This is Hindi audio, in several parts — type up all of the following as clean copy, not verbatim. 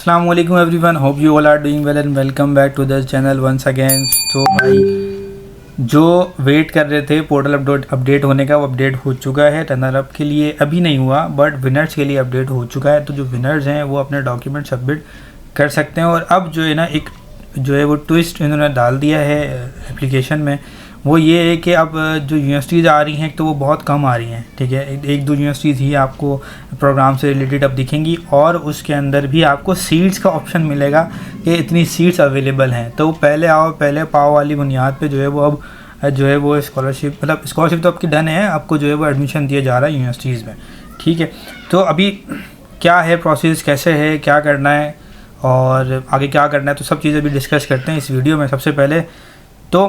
अस्सलाम वालेकुम everyone, hope you all are doing well and welcome back to the channel once again. तो भाई जो वेट कर रहे थे पोर्टल अपडेट होने का, वो अपडेट हो चुका है। रनर अप के लिए अभी नहीं हुआ, बट विनर्स के लिए अपडेट हो चुका है। तो जो विनर्स हैं वो अपने डॉक्यूमेंट सबमिट कर सकते हैं। और अब जो है ना, एक जो है वो ट्विस्ट इन्होंने डाल दिया है एप्लीकेशन में, वो ये है कि अब जो यूनिवर्सिटीज़ आ रही हैं तो वो बहुत कम आ रही हैं। ठीक है, एक दो यूनिवर्सिटीज़ ही आपको प्रोग्राम से रिलेटेड अब दिखेंगी, और उसके अंदर भी आपको सीट्स का ऑप्शन मिलेगा कि इतनी सीट्स अवेलेबल हैं। तो पहले आओ पहले पाओ वाली बुनियाद पे जो है वो अब जो है वो स्कॉलरशिप, मतलब स्कॉलरशिप तो आपकी डन है, आपको जो है वो एडमिशन दिया जा रहा है यूनिवर्सिटीज़ में। ठीक है, तो अभी क्या है प्रोसेस, कैसे है, क्या करना है और आगे क्या करना है, तो सब चीज़ें भी डिस्कस करते हैं इस वीडियो में। सबसे पहले तो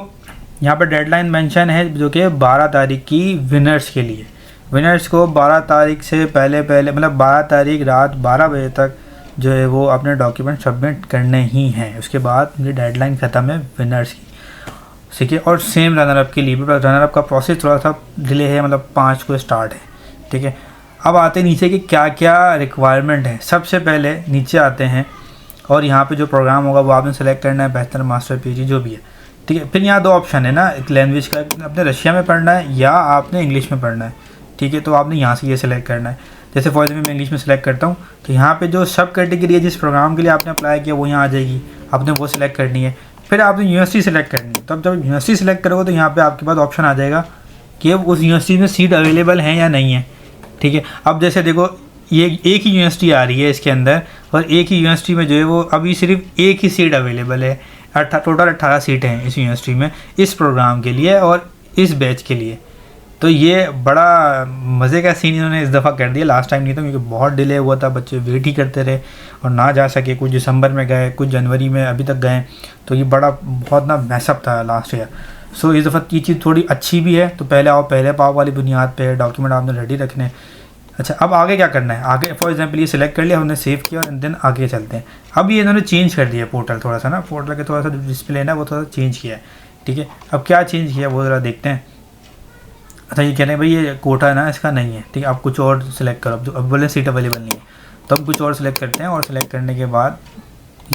यहाँ पर डेडलाइन मेंशन है जो कि 12 तारीख की विनर्स के लिए। विनर्स को 12 तारीख से पहले मतलब 12 तारीख रात 12 बजे तक जो है वो अपने डॉक्यूमेंट सबमिट करने ही हैं। उसके बाद ये डेडलाइन ख़त्म है विनर्स की। ठीक है, और सेम रनर अप के लिए भी। रनर अप का प्रोसेस थोड़ा सा डिले है, मतलब 5 को स्टार्ट है। ठीक है, अब आते हैं नीचे कि क्या क्या रिक्वायरमेंट है। सबसे पहले नीचे आते हैं और यहाँ पे जो प्रोग्राम होगा वो आपने सेलेक्ट करना है, बैचलर मास्टर पीजी जो भी है। ठीक है, फिर यहाँ दो ऑप्शन है ना, एक लैंग्वेज का, अपने रशिया में पढ़ना है या आपने इंग्लिश में पढ़ना है। ठीक है, तो आपने यहाँ से ये सिलेक्ट करना है। जैसे फॉर एग्जाम्पल मैं इंग्लिश में सेलेक्ट करता हूँ, तो यहाँ पे जो सब कैटेगरी है जिस प्रोग्राम के लिए आपने अप्लाई किया वो यहाँ आ जाएगी, आपने वो सिलेक्ट करनी है। फिर आपने यूनिवर्सिटी सेलेक्ट करनी है। तब जब यूनिवर्सिटी सेलेक्ट करोगे तो यहाँ पर आपके पास ऑप्शन आ जाएगा कि उस यूनिवर्सिटी में सीट अवेलेबल है या नहीं है। ठीक है, अब जैसे देखो ये एक ही यूनिवर्सिटी आ रही है इसके अंदर, और एक ही यूनिवर्सिटी में जो है वो अभी सिर्फ एक ही सीट अवेलेबल है। टोटल 18 सीटें हैं इस यूनिवर्सिटी में, इस प्रोग्राम के लिए और इस बैच के लिए। तो ये बड़ा मज़े का सीन इन्होंने इस दफ़ा कर दिया, लास्ट टाइम नहीं था क्योंकि बहुत डिले हुआ था, बच्चे वेट ही करते रहे और ना जा सके। कुछ दिसंबर में गए, कुछ जनवरी में अभी तक गए, तो ये बहुत ना मैसअप था लास्ट ईयर। सो इस दफ़ा ये चीज़ थोड़ी अच्छी भी है। तो पहले आओ पहले पाओ वाली बुनियाद पे डॉक्यूमेंट आपने रेडी रखने। अच्छा, अब आगे क्या करना है? आगे फॉर एग्जांपल ये सिलेक्ट कर लिया, हमने सेव किया और देन आगे चलते हैं। अब ये इन्होंने चेंज कर दिया पोर्टल, थोड़ा सा ना पोर्टल के थोड़ा सा जो डिस्प्ले है ना वो थोड़ा सा चेंज किया है। ठीक है, अब क्या चेंज किया वो ज़रा देखते हैं। अच्छा, ये कह रहे हैं भाई ये कोटा है ना इसका नहीं है। ठीक है, आप कुछ और सिलेक्ट करो। अब बोले सीट अवेलेबल नहीं है, तो हम कुछ और सिलेक्ट करते हैं, और सिलेक्ट करने के बाद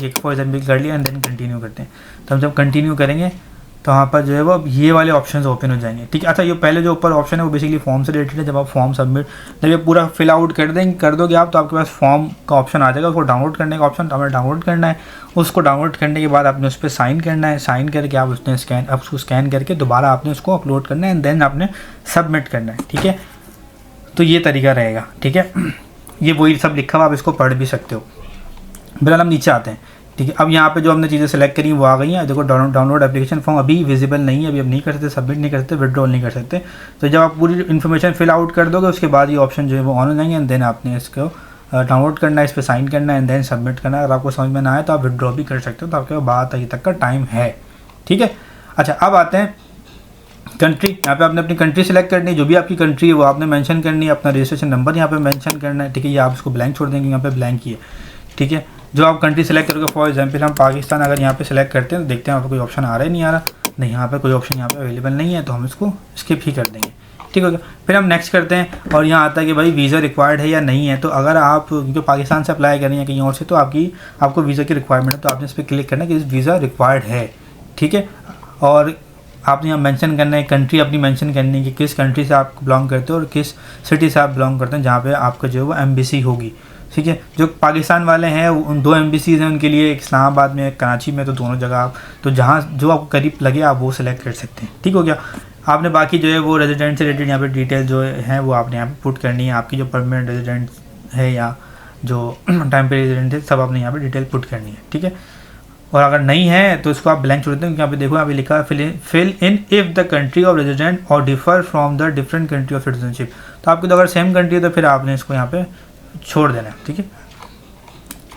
ये फॉर एग्जाम्पल कर लिया एंड देन कंटिन्यू करते हैं। तो हम जब कंटिन्यू करेंगे तो वहाँ पर जो है वो अब ये वाले ऑप्शंस ओपन हो जाएंगे। ठीक है, अच्छा ये पहले जो ऊपर ऑप्शन है वो बेसिकली फॉर्म से रिलेटेड है। जब आप फॉर्म सबमिट जब ये पूरा फिल आउट कर दोगे आप, तो आपके पास फॉर्म का ऑप्शन आ जाएगा। उसको डाउनलोड करने का ऑप्शन, हमें डाउनलोड करना है। उसको डाउनलोड करने के बाद आपने उस पर साइन करना है। साइन करके आप उसने उसको स्कैन करके दोबारा आपने उसको अपलोड करना है एंड देन आपने सबमिट करना है। ठीक है, तो ये तरीका रहेगा। ठीक है, ये वही सब लिखा हुआ, आप इसको पढ़ भी सकते हो। फिलहाल हम नीचे आते हैं। ठीक है, अब यहाँ पे जो हमने चीज़ें सेलेक्ट करी वो आ गई हैं। देखो डाउनलोड एप्लीकेशन फॉर्म अभी विजिबल नहीं है, अभी अब नहीं कर सकते, सबमिट नहीं कर सकते, विड्रॉल नहीं कर सकते। तो जब आप पूरी इन्फॉर्मेशन फिल आउट कर दोगे उसके बाद ये ऑप्शन जो है वो ऑन हो जाएंगे एंड देन आपने इसको डाउनलोड करना है, इस पर साइन करना है एंड देन सबमिट करना है। अगर आपको समझ में ना आए तो आप विड्रॉ भी कर सकते हो, तो आपके पास 12 तारीख तक का टाइम है। ठीक है, अच्छा अब आते हैं कंट्री। यहाँ पे आपने अपनी कंट्री सेलेक्ट करनी है, जो भी आपकी कंट्री है वो आपने मेंशन करनी है। अपना रजिस्ट्रेशन नंबर यहाँ पे मेंशन करना है। ठीक है, ये आप उसको ब्लैंक छोड़ देंगे, यहाँ पे ब्लैंक ही है। ठीक है, जो आप कंट्री सेलेक्ट करोगे, फॉर एग्जांपल हम पाकिस्तान अगर यहाँ पे सेलेक्ट करते हैं तो देखते हैं आपको कोई ऑप्शन आ रहा है नहीं आ रहा, नहीं यहाँ पे कोई ऑप्शन यहाँ पे अवेलेबल नहीं है, तो हम इसको स्किप ही कर देंगे। ठीक हो गया, फिर हम नेक्स्ट करते हैं और यहाँ आता है कि भाई वीज़ा रिक्वायर्ड है या नहीं है। तो अगर आप क्योंकि पाकिस्तान से अप्लाई कर रही हैं कहीं और से, तो आपको वीज़ा की रिक्वायरमेंट है, तो आपने इस पर क्लिक करना है कि वीज़ा रिक्वायर्ड है। ठीक है, और आपने यहाँ मेंशन करना है कंट्री अपनी मेंशन करनी है कि किस कंट्री से आप बिलोंग करते हो और किस सिटी से आप बिलोंग करते हैं जहाँ पे आपका जो है वो एम्बेसी होगी। ठीक है, जो पाकिस्तान वाले हैं उन 2 एम्बेसीज़ हैं उनके लिए, एक इस्लामाबाद में एक कराची में, तो दोनों जगह आप तो जहाँ जो आपको करीब लगे आप वो सिलेक्ट कर सकते हैं। ठीक हो गया, आपने बाकी जो है वो रेजिडेंट से रिलेटेड यहाँ पे डिटेल जो है वो आपने यहाँ पे पुट करनी है। आपकी जो परमानेंट रेजिडेंट है या जो टेम्परेरी रेजिडेंट है सब आपने यहाँ पे डिटेल पुट करनी है। ठीक है, और अगर नहीं है तो इसको आप ब्लैंक छोड़ देते हैं, क्योंकि यहाँ पे देखो यहाँ पे लिखा है fill in if the country of resident और differ from the different country of citizenship. तो आपकी तो अगर सेम कंट्री है तो फिर आपने इसको यहाँ पे छोड़ देना है। ठीक है,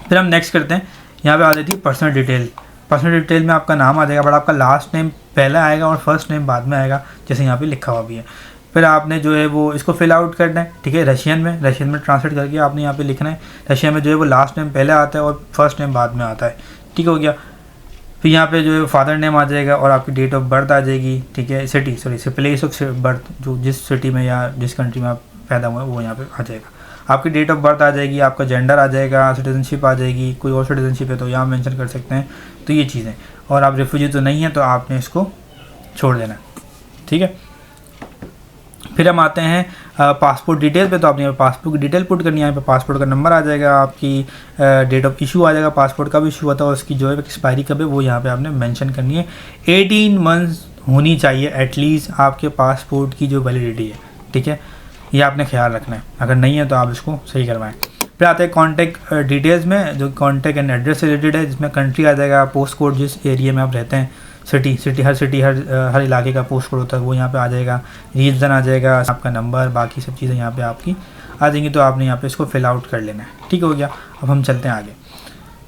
फिर हम नेक्स्ट करते हैं। यहाँ पे आ जाती है पर्सनल डिटेल। पर्सनल डिटेल में आपका नाम आ जाएगा, बट आपका लास्ट नेम पहले आएगा और फर्स्ट नेम बाद में आएगा, जैसे यहाँ पे लिखा हुआ भी है। फिर आपने जो है वो इसको फिल आउट करना है। ठीक है, रशियन में ट्रांसलेट करके आपने यहाँ पे लिखना है। रशियन में जो है वो लास्ट नेम पहले आता है और फर्स्ट नेम बाद में आता है। ठीक हो गया, फिर यहाँ पे जो है फादर नेम आ जाएगा और आपकी डेट ऑफ बर्थ आ जाएगी। ठीक है, प्लेस ऑफ बर्थ, जो जिस सिटी में या जिस कंट्री में आप पैदा हुए वो यहाँ पे आ जाएगा। आपकी डेट ऑफ बर्थ आ जाएगी, आपका जेंडर आ जाएगा, सिटीजनशिप आ जाएगी, कोई और सिटीजनशिप है तो यहाँ मेंशन कर सकते हैं। तो ये चीज़ें, और आप रेफ्यूजी तो नहीं है तो आपने इसको छोड़ देना, ठीक है। फिर हम आते हैं पासपोर्ट डिटेल पे। तो आपने यहाँ पासपोर्ट की डिटेल पुट करनी है, यहाँ पे पासपोर्ट का नंबर आ जाएगा, आपकी डेट ऑफ इशू आ जाएगा, पासपोर्ट कब इशू होता है, उसकी जो है एक्सपायरी कब है वो यहाँ पे आपने मेंशन करनी है। 18 मंथ्स होनी चाहिए एटलीस्ट आपके पासपोर्ट की जो वैलिडिटी है, ठीक है, ये आपने ख्याल रखना है। अगर नहीं है तो आप इसको सही करवाएं। फिर आते हैं कॉन्टैक्ट डिटेल्स में, जो कॉन्टैक्ट एंड एड्रेस से रिलेटेड है, जिसमें कंट्री आ जाएगा, पोस्ट कोड जिस एरिया में आप रहते हैं, सिटी हर इलाके का पोस्ट कोड होता है वो यहाँ पे आ जाएगा, रीजन आ जाएगा, आपका नंबर, बाकी सब चीज़ें यहाँ पे आपकी आ जाएंगी। तो आपने यहाँ पे इसको फिल आउट कर लेना है, ठीक हो गया। अब हम चलते हैं आगे,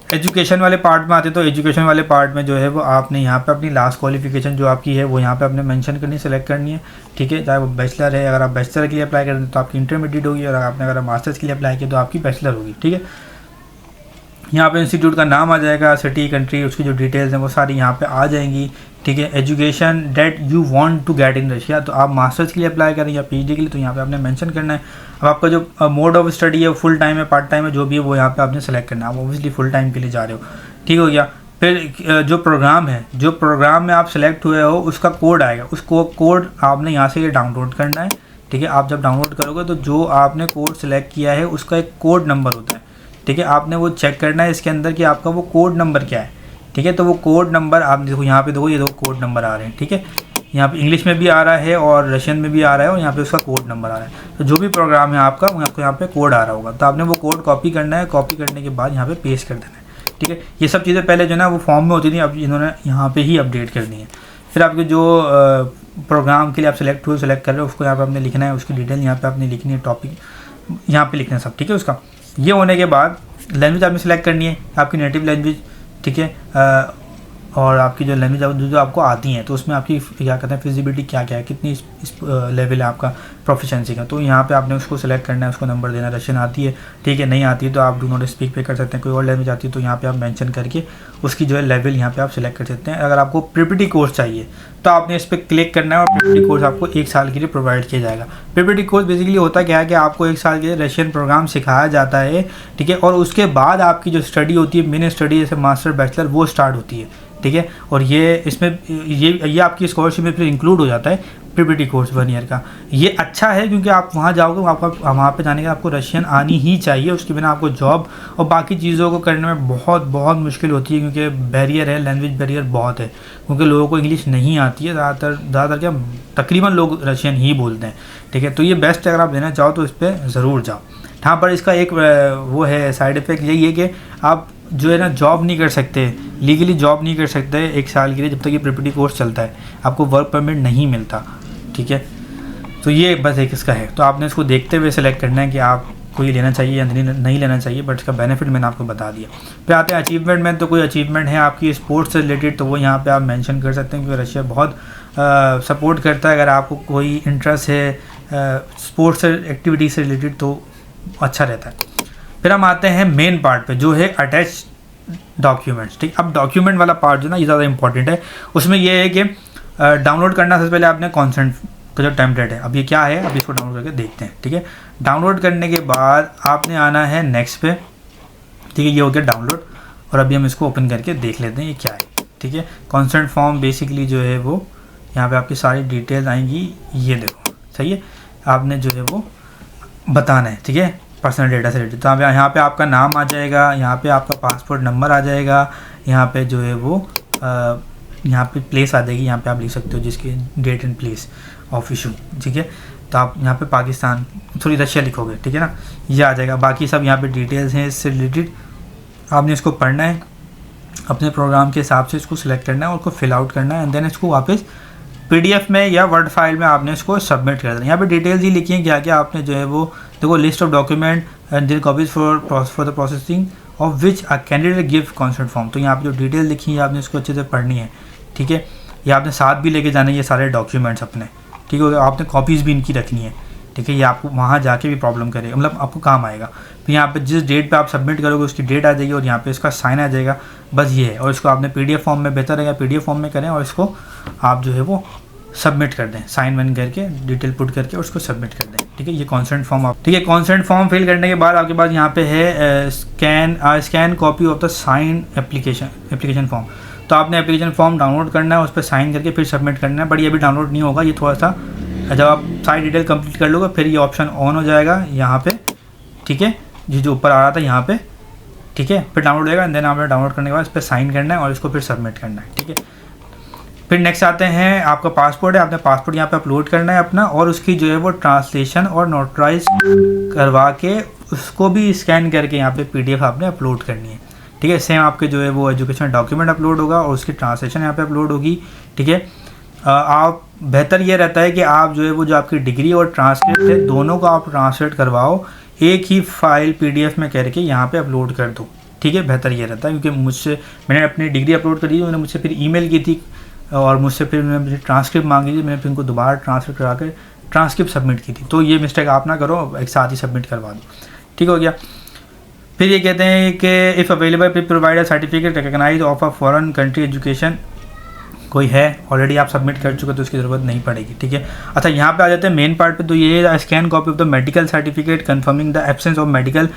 एजुकेशन वाले पार्ट में आते हैं। तो एजुकेशन वाले पार्ट में जो है वो आपने यहाँ पे अपनी लास्ट क्वालिफिकेशन जो आपकी है वो यहाँ पे आपने मेंशन करनी, सेलेक्ट करनी है, ठीक है। चाहे वो बैचलर है, अगर आप बैचलर के लिए अप्लाई करें तो आपकी इंटरमीडिएट होगी, और आपने अगर मास्टर्स के लिए अप्लाई किया तो आपकी बैचलर होगी, ठीक है। यहाँ पे इंस्टीट्यूट का नाम आ जाएगा, सिटी, कंट्री, उसकी जो डिटेल्स हैं वो सारी यहाँ पे आ जाएंगी, ठीक है। Education that you want to get in Russia, तो आप मास्टर्स के लिए अप्लाई करें या पीएचडी के लिए, तो यहाँ पे आपने मेंशन करना है। अब आपका जो मोड ऑफ स्टडी है, फुल टाइम है, पार्ट टाइम है, जो भी है वो यहाँ पे आपने सेलेक्ट करना है। आप ऑब्वियसली फुल टाइम के लिए जा रहे हो, ठीक हो गया। फिर जो प्रोग्राम है, जो प्रोग्राम में आप सेलेक्ट हुए हो उसका कोड आएगा, उसको कोड आपने यहाँ से ये डाउनलोड करना है, ठीक है। आप जब डाउनलोड करोगे तो जो आपने कोड सेलेक्ट किया है उसका एक कोड नंबर होता है, ठीक है। आपने वो चेक करना है इसके अंदर कि आपका वो कोड नंबर क्या है, ठीक है। तो वो कोड नंबर आप देखो यहाँ पे, देखो ये दो कोड नंबर आ रहे हैं, ठीक है। यहाँ पे इंग्लिश में भी आ रहा है और रशियन में भी आ रहा है, और यहाँ पे उसका कोड नंबर आ रहा है। तो जो भी प्रोग्राम है आपका, आपको यहाँ पे कोड आ रहा होगा, तो आपने वो कोड कॉपी करना है, कॉपी करने के बाद यहाँ पे पेस्ट कर देना है, ठीक है। ये सब चीज़ें पहले जो है ना वो फॉर्म में होती थी, अब इन्होंने यहाँ पे ही अपडेट करनी है। फिर आपके जो प्रोग्राम के लिए आप सेलेक्ट कर रहे हो उसको यहाँ पे आपने लिखना है, उसकी डिटेल यहाँ पे आपने लिखनी है, टॉपिक यहाँ पे लिखना है सब, ठीक है। उसका ये होने के बाद लैंग्वेज आपने सेलेक्ट करनी है, आपकी नेटिव लैंग्वेज, ठीक है, और आपकी जो लैंग्वेज जो आपको आती हैं, तो उसमें आपकी क्या कहते हैं फिजिबिलिटी क्या क्या है, कितनी इस लेवल है आपका प्रोफिशिएंसी का, तो यहाँ पे आपने उसको सेलेक्ट करना है, उसको नंबर देना। रशियन आती है, ठीक है, नहीं आती है तो आप डू नॉट स्पीक पे कर सकते हैं। कोई और लैंग्वेज आती है तो यहाँ पे आप मेंशन करके उसकी जो है लेवल यहाँ पे आप सेलेक्ट कर सकते हैं। अगर आपको प्रीपीटी कोर्स चाहिए तो आपने इस पर क्लिक करना है, और प्रीपीटी कोर्स आपको 1 साल के लिए प्रोवाइड किया जाएगा। प्रीपीटी कोर्स बेसिकली होता क्या है कि आपको 1 साल के लिए रशियन प्रोग्राम सिखाया जाता है, ठीक है, और उसके बाद आपकी जो स्टडी होती है, मेन स्टडी जैसे मास्टर, बैचलर, वो स्टार्ट होती है, ठीक है। और ये इसमें ये आपकी स्कॉलरशिप में फिर इंक्लूड हो जाता है प्रीपीटी कोर्स 1 ईयर का। ये अच्छा है क्योंकि आप वहाँ जाओगे, आपका वहाँ पे जाने का आपको रशियन आनी ही चाहिए, उसके बिना आपको जॉब और बाकी चीज़ों को करने में बहुत मुश्किल होती है, क्योंकि बैरियर है, लैंग्वेज बैरियर बहुत है, क्योंकि लोगों को इंग्लिश नहीं आती है, ज़्यादातर क्या तकरीबन लोग रशियन ही बोलते हैं, ठीक है। तो ये बेस्ट है, अगर आप लेना चाहो तो इस पर ज़रूर जाओ। हाँ, पर इसका एक वो है साइड इफ़ेक्ट, यही है कि आप जो है ना जॉब नहीं कर सकते, लीगली जॉब नहीं कर सकते 1 साल के लिए, जब तक ये प्रीपीटी कोर्स चलता है, आपको वर्क परमिट नहीं मिलता, ठीक है। तो ये बस एक इसका है, तो आपने इसको देखते हुए सेलेक्ट करना है कि आपको ये लेना चाहिए या नहीं लेना चाहिए, बट इसका बेनिफिट मैंने आपको बता दिया। फिर आते हैं अचीवमेंट में, तो कोई अचीवमेंट है आपकी स्पोर्ट्स से रिलेटेड तो वो यहाँ पे आप मेंशन कर सकते हैं, क्योंकि रशिया बहुत सपोर्ट करता है। अगर आपको कोई इंटरेस्ट है स्पोर्ट्स एक्टिविटी से रिलेटेड तो अच्छा रहता है। फिर हम आते हैं मेन पार्ट पे, जो है अटैच डॉक्यूमेंट्स, ठीक। अब डॉक्यूमेंट वाला पार्ट जो ना ये ज़्यादा इंपॉर्टेंट है। उसमें ये है कि डाउनलोड करना सबसे पहले आपने कॉन्सेंट का जो टेम्पलेट है, अब ये क्या है, अब इसको डाउनलोड करके देखते हैं, ठीक है। डाउनलोड करने के बाद आपने आना है नेक्स्ट पे, ठीक है, ये हो गया डाउनलोड। और अभी हम इसको ओपन करके देख लेते हैं ये क्या है, ठीक है। कॉन्सेंट फॉर्म बेसिकली जो है वो यहाँ पे आपकी सारी डिटेल्स आएंगी, ये देखो, सही है। आपने जो है वो बताना है, ठीक है, पर्सनल डेटा से रिलेटेड। तो यहाँ पे आपका नाम आ जाएगा, यहाँ पे आपका पासपोर्ट नंबर आ जाएगा, यहाँ पे जो है वो यहाँ पे प्लेस आ जाएगी, यहाँ पे आप लिख सकते हो जिसकी date and place of issue, ठीक है। तो आप यहाँ पे पाकिस्तान थोड़ी रशिया लिखोगे, ठीक है ना, ये आ जाएगा। बाकी सब यहाँ पे डिटेल्स हैं इससे रिलेटेड, आपने इसको पढ़ना है, अपने प्रोग्राम के हिसाब से इसको सिलेक्ट करना है और उसको फिल आउट करना है, एंड देन इसको वापस PDF में या वर्ड फाइल में आपने इसको सबमिट कर देना। यहाँ पे डिटेल्स ही लिखी हैं क्या क्या आपने जो है वो देखो, list of document and their copies for the processing of which a candidate give consent form. तो यहाँ पे जो डिटेल लिखी है आपने इसको अच्छे से पढ़नी है, ठीक है। ये आपने साथ भी लेके जाना है ये सारे डॉक्यूमेंट्स अपने, ठीक है। आपने कॉपीज़ भी इनकी रखनी है, ठीक है। ये आपको वहाँ जाके भी प्रॉब्लम करेगा, मतलब आपको काम आएगा। फिर यहाँ पे जिस डेट पे आप सबमिट करोगे उसकी डेट आ जाएगी और यहाँ पे इसका साइन आ जाएगा, बस ये है। और इसको आपने PDF फॉर्म में, बेहतर रहेगा PDF फॉर्म में करें, और इसको आप जो है वो सबमिट कर दें, साइन वन करके डिटेल पुट करके उसको सबमिट कर दें। ठीक है, ये कॉन्सेंट फॉर्म आप, ठीक है, कॉन्सेंट फॉर्म फिल करने के बाद आपके पास यहाँ पे है scan copy of the sign application form. तो आपने एप्लीकेशन फॉर्म डाउनलोड करना है, उस पर साइन करके फिर सबमिट करना है। बट ये भी डाउनलोड नहीं होगा, ये थोड़ा सा जब आप सारी डिटेल कंप्लीट कर लोगे फिर ये ऑप्शन ऑन हो जाएगा यहाँ पे। ठीक है, ये जो ऊपर आ रहा था यहाँ पे, ठीक है, फिर डाउनलोड होगा। देन आपने डाउनलोड करने के बाद इस पर साइन करना है और इसको फिर सबमिट करना है। ठीक है, फिर नेक्स्ट आते हैं, आपका पासपोर्ट है, आपने पासपोर्ट यहाँ पे अपलोड करना है अपना, और उसकी जो है वो ट्रांसलेशन और नोटराइज करवा के उसको भी स्कैन करके यहाँ पे PDF आपने अपलोड करनी है। ठीक है, सेम आपके जो है वो एजुकेशन डॉक्यूमेंट अपलोड होगा और उसकी ट्रांसलेशन यहाँ पे अपलोड होगी। ठीक है, आप बेहतर ये रहता है कि आप जो है वो जो आपकी डिग्री और ट्रांसलेट है दोनों को आप ट्रांसलेट करवाओ, एक ही फाइल PDF में करके यहाँ पे अपलोड कर दो। ठीक है, बेहतर ये रहता है, क्योंकि मैंने अपनी डिग्री अपलोड करी, उन्होंने मुझसे फिर ईमेल की थी और मुझसे फिर मुझे ट्रांसक्रिप्ट मांगी थी, मैंने फिर उनको दोबारा ट्रांसलेट करा कर ट्रांसक्रिप्ट सबमिट की थी। तो ये मिस्टेक आप ना करो, एक साथ ही सबमिट करवा दो। ठीक हो गया। फिर ये कहते हैं कि if available provide a certificate recognize of a foreign country education, कोई है ऑलरेडी आप सबमिट कर चुके तो उसकी ज़रूरत नहीं पड़ेगी। ठीक है, अच्छा यहाँ पे आ जाते हैं मेन पार्ट पे। तो ये scan copy of the medical certificate confirming the absence of medical.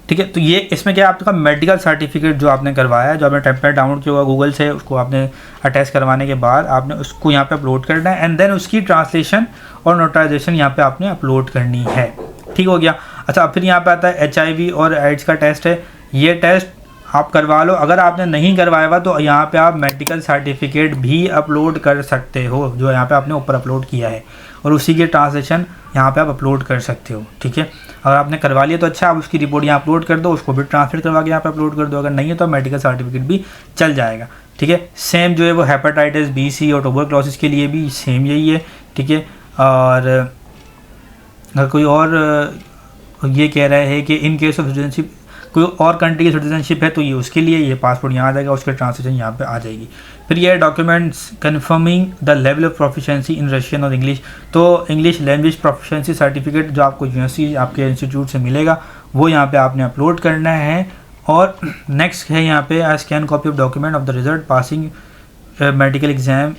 ठीक है, तो ये इसमें क्या है, आपका मेडिकल सर्टिफिकेट जो आपने करवाया है, जो आपने टेम्पलेट डाउनलोड किया होगा गूगल से, उसको आपने अटैच करवाने के बाद आपने उसको यहाँ पे अपलोड करना है एंड देन उसकी ट्रांसलेशन और नोटराइजेशन यहाँ पे आपने अपलोड करनी है। ठीक हो गया। अच्छा, फिर यहाँ पे आता है HIV और एड्स का टेस्ट है, ये टेस्ट आप करवा लो। अगर आपने नहीं करवाया हुआ तो यहाँ पे आप मेडिकल सर्टिफिकेट भी अपलोड कर सकते हो, जो यहाँ पे आपने ऊपर अपलोड किया है, और उसी के ट्रांसलेशन यहाँ पे आप अपलोड कर सकते हो। ठीक है, अगर आपने करवा लिया तो अच्छा, आप उसकी रिपोर्ट यहाँ अपलोड कर दो, उसको भी ट्रांसलेट करवा के यहाँ पे अपलोड कर दो। अगर नहीं है तो मेडिकल सर्टिफिकेट भी चल जाएगा। ठीक है, सेम जो है वो हेपेटाइटिस B, C और ट्यूबरक्लोसिस के लिए भी सेम यही है। ठीक है, और अगर कोई और ये कह रहा है कि इन केस ऑफ सिटीजनशिप, कोई और कंट्री की सिटीजनशिप है तो ये उसके लिए ये पासपोर्ट यहाँ आ जाएगा, उसके ट्रांसलेशन यहाँ पे आ जाएगी। फिर ये documents confirming the level of proficiency in Russian और इंग्लिश। तो इंग्लिश लैंग्वेज प्रोफिशिएंसी सर्टिफिकेट जो आपको यूनिवर्सिटी आपके इंस्टीट्यूट से मिलेगा वो यहाँ पे आपने अपलोड करना है। और नेक्स्ट है यहाँ पे scan copy of document of the result passing medical exam.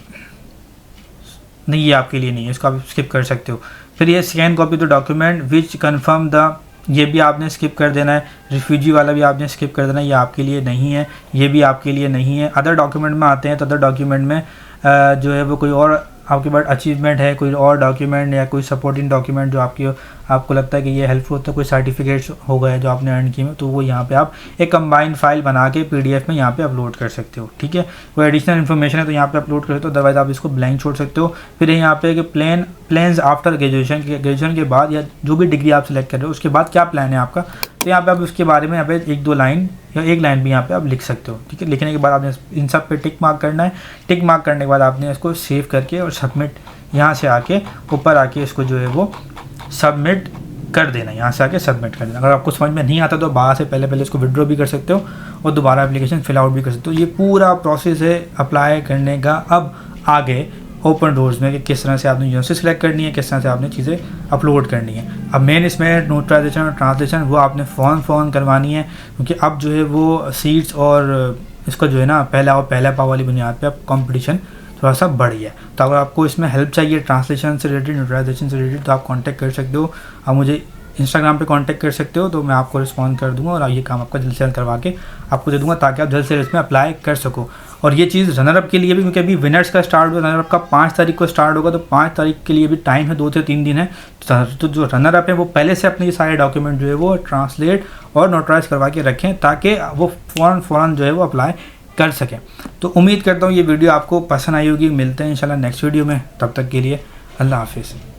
नहीं, ये आपके लिए नहीं है, इसको आप स्किप कर सकते हो। फिर ये scan copy the document which confirm the, ये भी आपने स्किप कर देना है। रिफ्यूजी वाला भी आपने स्किप कर देना है, ये आपके लिए नहीं है, ये भी आपके लिए नहीं है। अदर डॉक्यूमेंट में आते हैं तो अदर डॉक्यूमेंट में जो है वो कोई और आपके पास अचीवमेंट है, कोई और डॉक्यूमेंट या कोई सपोर्टिंग डॉक्यूमेंट जो आपको लगता है कि ये हेल्पफुल होता है, कोई सर्टिफिकेट्स हो गए जो आपने अर्न किए, तो वो यहाँ पे आप एक कंबाइंड फाइल बना के PDF में यहाँ पे अपलोड कर सकते हो। ठीक है, कोई एडिशनल इन्फॉर्मेशन है तो यहाँ पे अपलोड कर सकते हो, अदरवाइज आप इसको ब्लैंक छोड़ सकते हो। फिर यहाँ पे कि प्लान्स आफ्टर ग्रेजुएशन के बाद या जो भी डिग्री आप सेलेक्ट कर रहे हो उसके बाद क्या प्लान है आपका, तो यहाँ पे आप उसके बारे में यहाँ पे 1-2 लाइन या 1 लाइन भी यहाँ पे आप लिख सकते हो। ठीक है, लिखने के बाद आपने इन सब पे टिक मार्क करना है। टिक मार्क करने के बाद आपने इसको सेव करके और सबमिट यहाँ से आके ऊपर आके इसको जो है वो सबमिट कर देना, यहाँ से आके सबमिट कर देना। अगर आपको समझ में नहीं आता तो बाहर से पहले इसको विड्रॉ भी कर सकते हो और दोबारा एप्लीकेशन फिल आउट भी कर सकते हो। ये पूरा प्रोसेस है अप्लाई करने का। अब आगे ओपन डोर्स में कि किस तरह से आपने यूनिवर्सिटी सेलेक्ट करनी है, किस तरह से आपने चीज़ें अपलोड करनी है। अब मेन इसमें नोटराइजेशन और ट्रांसलेशन वो आपने फ़ौरन करवानी है, क्योंकि अब जो है वो सीट्स और इसका जो है ना पहला पाव वाली बुनियाद पे अब कंपटीशन थोड़ा सा बढ़ गया है। तो अगर आपको इसमें हेल्प चाहिए ट्रांसलेशन से रिलेटेड, नोटराइजेशन से रिलेटेड, तो आप कांटेक्ट कर सकते हो। आप मुझे इंस्टाग्राम पे कांटेक्ट कर सकते हो, तो मैं आपको रिस्पॉन्ड कर दूंगा और ये काम आपका जल्द से जल्द करवा के आपको दे दूंगा, ताकि आप जल्द से जल्द इसमें अप्लाई कर सको। और ये चीज़ रनर अप के लिए भी, क्योंकि अभी विनर्स का स्टार्ट हुआ, रनर अप का 5 तारीख को स्टार्ट होगा, तो 5 तारीख के लिए भी टाइम है, 2 से 3 दिन है। तो जो रनर अप है वो पहले से अपने ये सारे डॉक्यूमेंट जो है वो ट्रांसलेट और नोटराइज करवा के रखें, ताकि वो फ़ौरन जो है वो अप्लाई कर सकें। तो उम्मीद करता हूँ ये वीडियो आपको पसंद आई होगी। मिलते हैं इंशाल्लाह नेक्स्ट वीडियो में, तब तक के लिए अल्लाह हाफिज़।